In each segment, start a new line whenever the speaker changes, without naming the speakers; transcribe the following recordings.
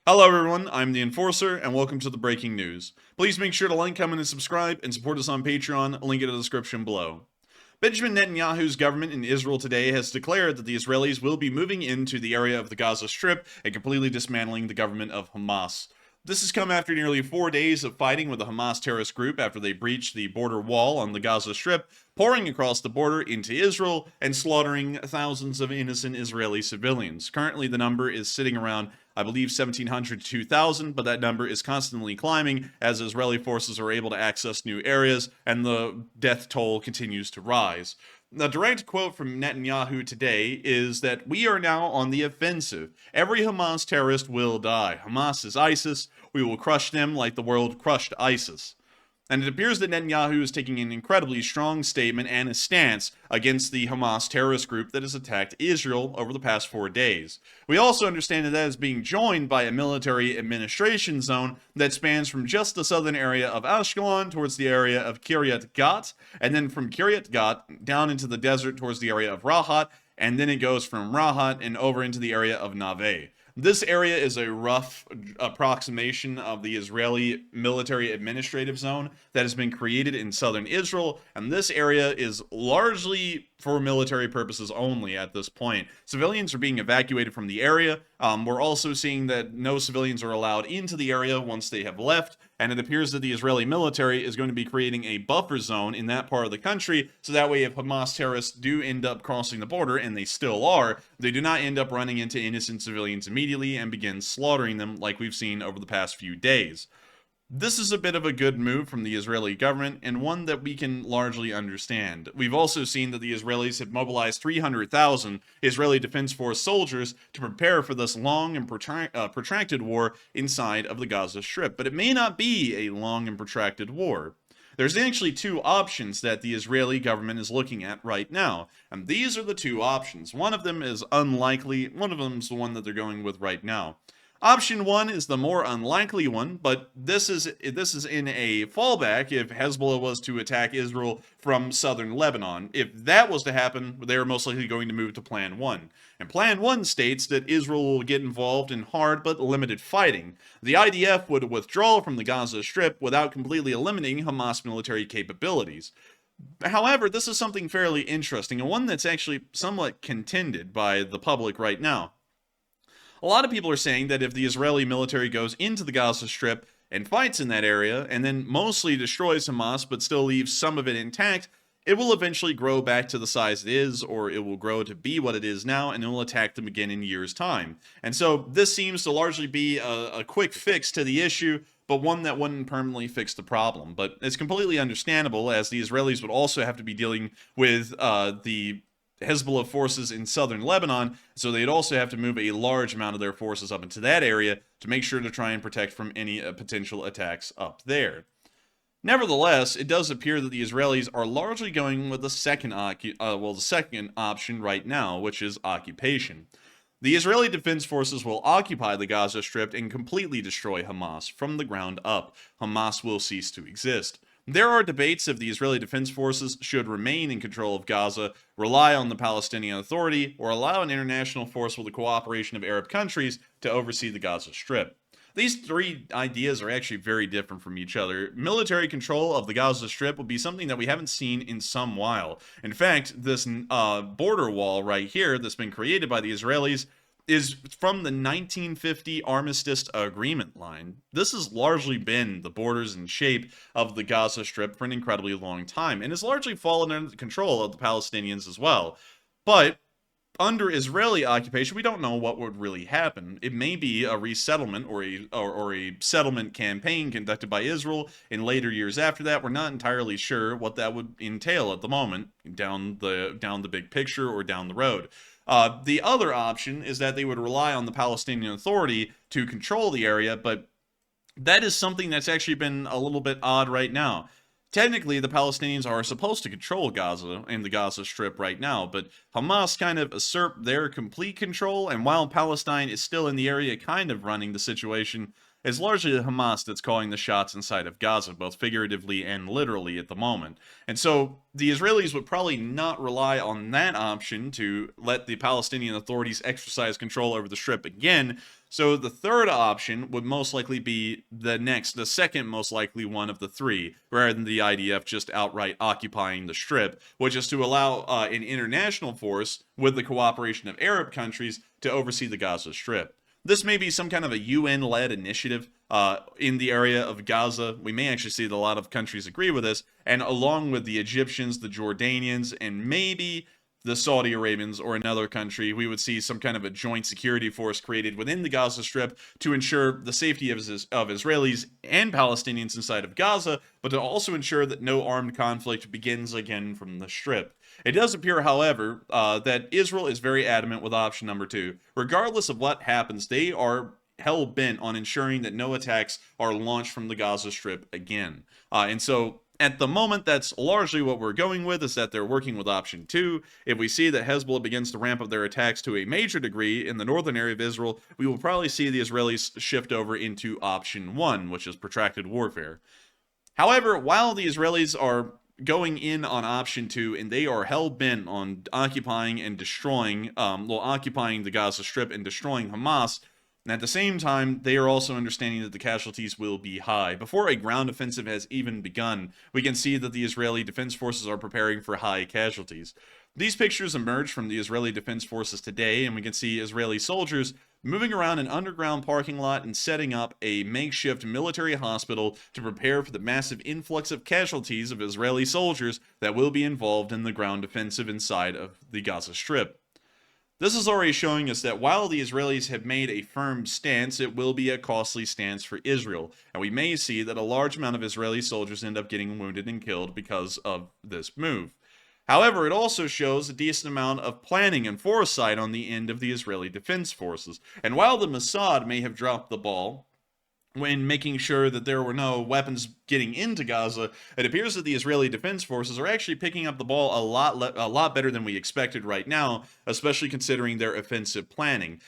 Hello everyone, I'm the Enforcer, and welcome to the breaking news. Please make sure to like, comment, and subscribe, and support us on Patreon, link in the description below. Benjamin Netanyahu's government in Israel today has declared that the Israelis will be moving into the area of the Gaza Strip and completely dismantling the government of Hamas. This has come after nearly 4 days of fighting with the Hamas terrorist group after they breached the border wall on the Gaza Strip, pouring across the border into Israel and slaughtering thousands of innocent Israeli civilians. Currently, the number is sitting around, I believe, 1,700 to 2,000, but that number is constantly climbing as Israeli forces are able to access new areas and the death toll continues to rise. The direct quote from Netanyahu today is that we are now on the offensive. Every Hamas terrorist will die. Hamas is ISIS. We will crush them like the world crushed ISIS. And it appears that Netanyahu is taking an incredibly strong statement and a stance against the Hamas terrorist group that has attacked Israel over the past 4 days. We also understand that that is being joined by a military administration zone that spans from just the southern area of Ashkelon towards the area of Kiryat Gat, and then from Kiryat Gat down into the desert towards the area of Rahat, and then it goes from Rahat and over into the area of Nave. This area is a rough approximation of the Israeli military administrative zone that has been created in southern Israel, and this area is largely for military purposes only at this point. Civilians are being evacuated from the area. We're also seeing that no civilians are allowed into the area once they have left, and it appears that the Israeli military is going to be creating a buffer zone in that part of the country, so that way if Hamas terrorists do end up crossing the border, and they still are, they do not end up running into innocent civilians immediately and begin slaughtering them like we've seen over the past few days. This is a bit of a good move from the Israeli government, and one that we can largely understand. We've also seen that the Israelis have mobilized 300,000 Israeli Defense Force soldiers to prepare for this long and protracted war inside of the Gaza Strip. But it may not be a long and protracted war. There's actually two options that the Israeli government is looking at right now, and these are the two options. One of them is unlikely, one of them is the one that they're going with right now. Option one is the more unlikely one, but this is in a fallback if Hezbollah was to attack Israel from southern Lebanon. If that was to happen, they're most likely going to move to Plan 1. And Plan 1 states that Israel will get involved in hard but limited fighting. The IDF would withdraw from the Gaza Strip without completely eliminating Hamas military capabilities. However, this is something fairly interesting, and one that's actually somewhat contended by the public right now. A lot of people are saying that if the Israeli military goes into the Gaza Strip and fights in that area, and then mostly destroys Hamas but still leaves some of it intact, it will eventually grow back to the size it is, or it will grow to be what it is now, and it will attack them again in years' time. And so this seems to largely be a quick fix to the issue, but one that wouldn't permanently fix the problem. But it's completely understandable, as the Israelis would also have to be dealing with the Hezbollah forces in southern Lebanon, so they'd also have to move a large amount of their forces up into that area to make sure to try and protect from any potential attacks up there. Nevertheless, it does appear that the Israelis are largely going with the second option right now, which is occupation. The Israeli Defense Forces will occupy the Gaza Strip and completely destroy Hamas from the ground up. Hamas will cease to exist. There are debates if the Israeli Defense Forces should remain in control of Gaza, rely on the Palestinian Authority, or allow an international force with the cooperation of Arab countries to oversee the Gaza Strip. These three ideas are actually very different from each other. Military control of the Gaza Strip would be something that we haven't seen in some while. In fact, this border wall right here that's been created by the Israelis is from the 1950 Armistice Agreement line. This has largely been the borders and shape of the Gaza Strip for an incredibly long time, and has largely fallen under the control of the Palestinians as well. But under Israeli occupation, we don't know what would really happen. It may be a resettlement or a settlement campaign conducted by Israel in later years after that. We're not entirely sure what that would entail at the moment, down the big picture or down the road. The other option is that they would rely on the Palestinian Authority to control the area, but that is something that's actually been a little bit odd right now. Technically, the Palestinians are supposed to control Gaza and the Gaza Strip right now, but Hamas kind of assert their complete control, and while Palestine is still in the area kind of running the situation, it's largely Hamas that's calling the shots inside of Gaza, both figuratively and literally at the moment. And so the Israelis would probably not rely on that option to let the Palestinian authorities exercise control over the Strip again. So the third option would most likely be the second most likely one of the three, rather than the IDF just outright occupying the Strip, which is to allow an international force, with the cooperation of Arab countries, to oversee the Gaza Strip. This may be some kind of a UN-led initiative in the area of Gaza. We may actually see that a lot of countries agree with this, and along with the Egyptians, the Jordanians, and maybe the Saudi Arabians or another country, we would see some kind of a joint security force created within the Gaza Strip to ensure the safety of Israelis and Palestinians inside of Gaza, but to also ensure that no armed conflict begins again from the Strip. It does appear, however, that Israel is very adamant with option number 2. Regardless of what happens, they are hell-bent on ensuring that no attacks are launched from the Gaza Strip again. And so at the moment, that's largely what we're going with, is that they're working with option 2. If we see that Hezbollah begins to ramp up their attacks to a major degree in the northern area of Israel, we will probably see the Israelis shift over into option 1, which is protracted warfare. However, while the Israelis are going in on option 2 and they are hell-bent on occupying and destroying, occupying the Gaza Strip and destroying Hamas, and at the same time, they are also understanding that the casualties will be high. Before a ground offensive has even begun, we can see that the Israeli Defense Forces are preparing for high casualties. These pictures emerge from the Israeli Defense Forces today, and we can see Israeli soldiers moving around an underground parking lot and setting up a makeshift military hospital to prepare for the massive influx of casualties of Israeli soldiers that will be involved in the ground offensive inside of the Gaza Strip. This is already showing us that while the Israelis have made a firm stance, it will be a costly stance for Israel, and we may see that a large amount of Israeli soldiers end up getting wounded and killed because of this move. However, it also shows a decent amount of planning and foresight on the end of the Israeli Defense Forces, and while the Mossad may have dropped the ball when making sure that there were no weapons getting into Gaza, it appears that the Israeli Defense Forces are actually picking up the ball a lot better than we expected right now, especially considering their offensive planning.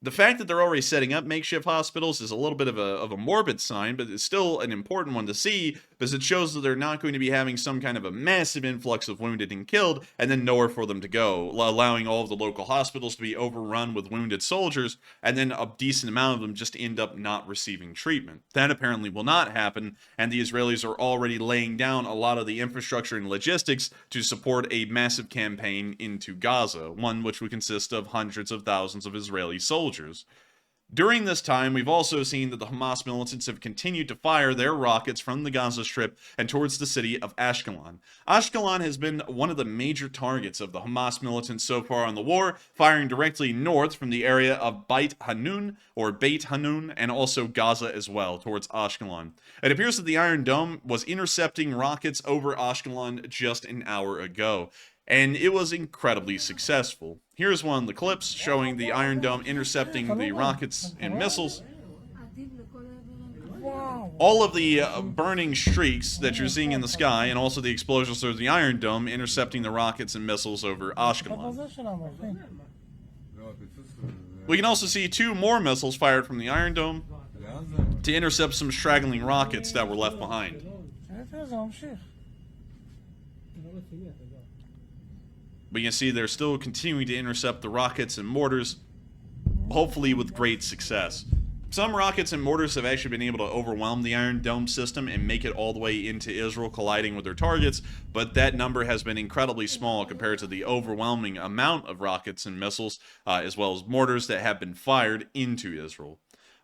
The fact that they're already setting up makeshift hospitals is a little bit of a morbid sign, but it's still an important one to see, because it shows that they're not going to be having some kind of a massive influx of wounded and killed, and then nowhere for them to go, allowing all of the local hospitals to be overrun with wounded soldiers, and then a decent amount of them just end up not receiving treatment. That apparently will not happen, and the Israelis are already laying down a lot of the infrastructure and logistics to support a massive campaign into Gaza, one which would consist of hundreds of thousands of Israeli soldiers. During this time, we've also seen that the Hamas militants have continued to fire their rockets from the Gaza Strip and towards the city of Ashkelon. Ashkelon has been one of the major targets of the Hamas militants so far in the war, firing directly north from the area of Beit Hanun, and also Gaza as well, towards Ashkelon. It appears that the Iron Dome was intercepting rockets over Ashkelon just an hour ago, and it was incredibly successful. Here's one of the clips showing the Iron Dome intercepting the rockets and missiles. All of the burning streaks that you're seeing in the sky, and also the explosions through the Iron Dome intercepting the rockets and missiles over Ashkelon. We can also see 2 more missiles fired from the Iron Dome to intercept some straggling rockets that were left behind. But you can see they're still continuing to intercept the rockets and mortars, hopefully with great success. Some rockets and mortars have actually been able to overwhelm the Iron Dome system and make it all the way into Israel, colliding with their targets, but that number has been incredibly small compared to the overwhelming amount of rockets and missiles, as well as mortars that have been fired into Israel.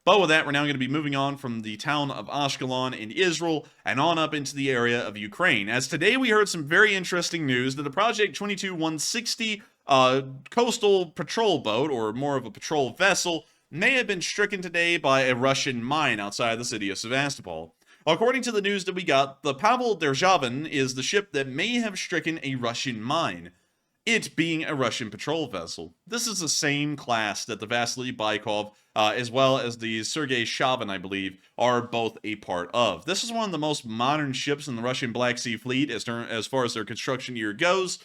But with that, we're now going to be moving on from the town of Ashkelon in Israel and on up into the area of Ukraine, as today we heard some very interesting news that the Project 22-160 coastal patrol boat, or more of a patrol vessel, may have been stricken today by a Russian mine outside the city of Sevastopol. According to the news that we got, the Pavel Derzhavin is the ship that may have stricken a Russian mine, it being a Russian patrol vessel. This is the same class that the Vasily Baikov, as well as the Sergei Shavin, I believe, are both a part of. This is one of the most modern ships in the Russian Black Sea Fleet as far as their construction year goes,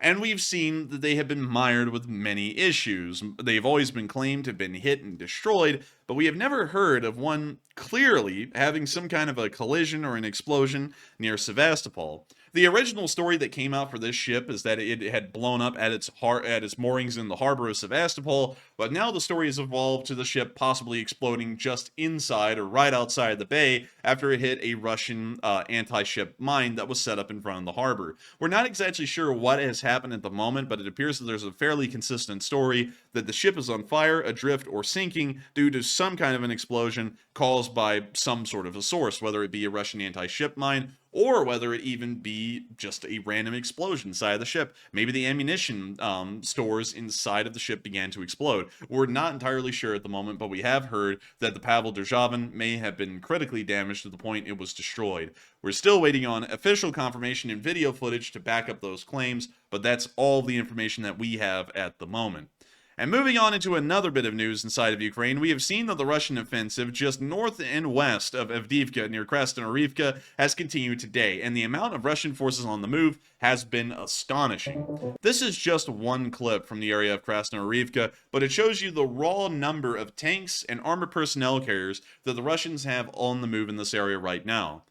and we've seen that they have been mired with many issues. They've always been claimed to have been hit and destroyed, but we have never heard of one clearly having some kind of a collision or an explosion near Sevastopol. The original story that came out for this ship is that it had blown up at its moorings in the harbor of Sevastopol, but now the story has evolved to the ship possibly exploding just inside or right outside the bay after it hit a Russian anti-ship mine that was set up in front of the harbor. We're not exactly sure what has happened at the moment, but it appears that there's a fairly consistent story that the ship is on fire, adrift, or sinking due to some kind of an explosion caused by some sort of a source, whether it be a Russian anti-ship mine or whether it even be just a random explosion inside the ship. Maybe the ammunition stores inside of the ship began to explode. We're not entirely sure at the moment, but we have heard that the Pavel Derzhavin may have been critically damaged to the point it was destroyed. We're still waiting on official confirmation and video footage to back up those claims, but that's all the information that we have at the moment. And moving on into another bit of news inside of Ukraine, we have seen that the Russian offensive just north and west of Avdiivka near Krasnoarivka has continued today, and the amount of Russian forces on the move has been astonishing. This is just one clip from the area of Krasnoarivka, but it shows you the raw number of tanks and armored personnel carriers that the Russians have on the move in this area right now.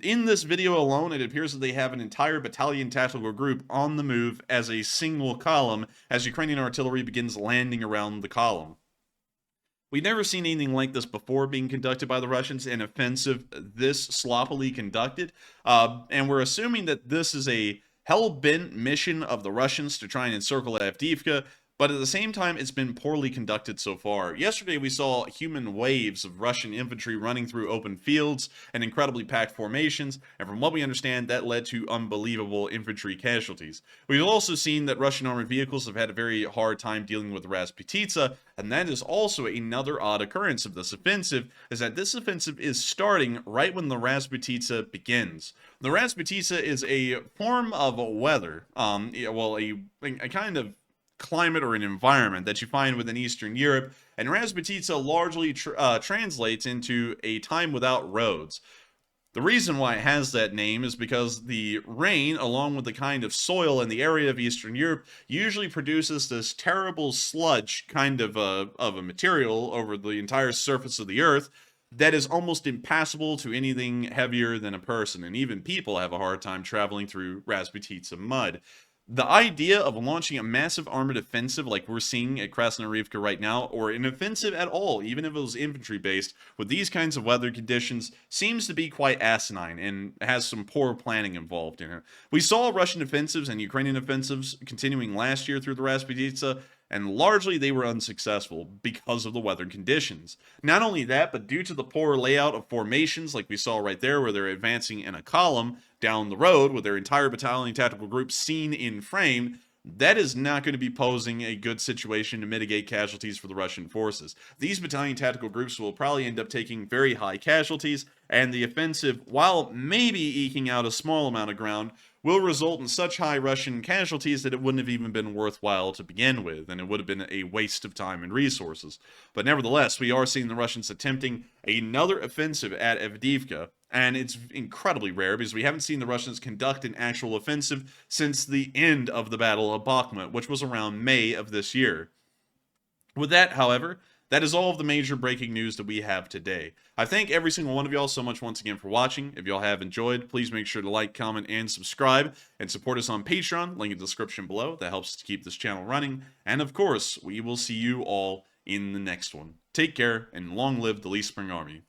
In this video alone, it appears that they have an entire battalion tactical group on the move as a single column as Ukrainian artillery begins landing around the column. We've never seen anything like this before being conducted by the Russians, an offensive this sloppily conducted, and we're assuming that this is a hell-bent mission of the Russians to try and encircle Avdiivka, but at the same time, it's been poorly conducted so far. Yesterday, we saw human waves of Russian infantry running through open fields and incredibly packed formations, and from what we understand, that led to unbelievable infantry casualties. We've also seen that Russian armored vehicles have had a very hard time dealing with the Rasputitsa, and that is also another odd occurrence of this offensive, is that this offensive is starting right when the Rasputitsa begins. The Rasputitsa is a form of weather, a kind of climate or an environment that you find within Eastern Europe, and Rasputitsa largely translates into a time without roads. The reason why it has that name is because the rain, along with the kind of soil in the area of Eastern Europe, usually produces this terrible sludge kind of a material over the entire surface of the earth that is almost impassable to anything heavier than a person, and even people have a hard time traveling through Rasputitsa mud. The idea of launching a massive armored offensive like we're seeing at Krasnoarivka right now, or an offensive at all, even if it was infantry-based, with these kinds of weather conditions, seems to be quite asinine and has some poor planning involved in it. We saw Russian offensives and Ukrainian offensives continuing last year through the Rasputitsa, and largely they were unsuccessful because of the weather conditions. Not only that, but due to the poor layout of formations like we saw right there where they're advancing in a column down the road with their entire battalion tactical group seen in frame, that is not going to be posing a good situation to mitigate casualties for the Russian forces. These battalion tactical groups will probably end up taking very high casualties, and the offensive, while maybe eking out a small amount of ground, will result in such high Russian casualties that it wouldn't have even been worthwhile to begin with, and it would have been a waste of time and resources. But nevertheless, we are seeing the Russians attempting another offensive at Avdiivka, and it's incredibly rare because we haven't seen the Russians conduct an actual offensive since the end of the Battle of Bakhmut, which was around May of this year. With that, however, that is all of the major breaking news that we have today. I thank every single one of y'all so much once again for watching. If y'all have enjoyed, please make sure to like, comment, and subscribe, and support us on Patreon, link in the description below. That helps us to keep this channel running. And of course, we will see you all in the next one. Take care, and long live the Lee Spring Army.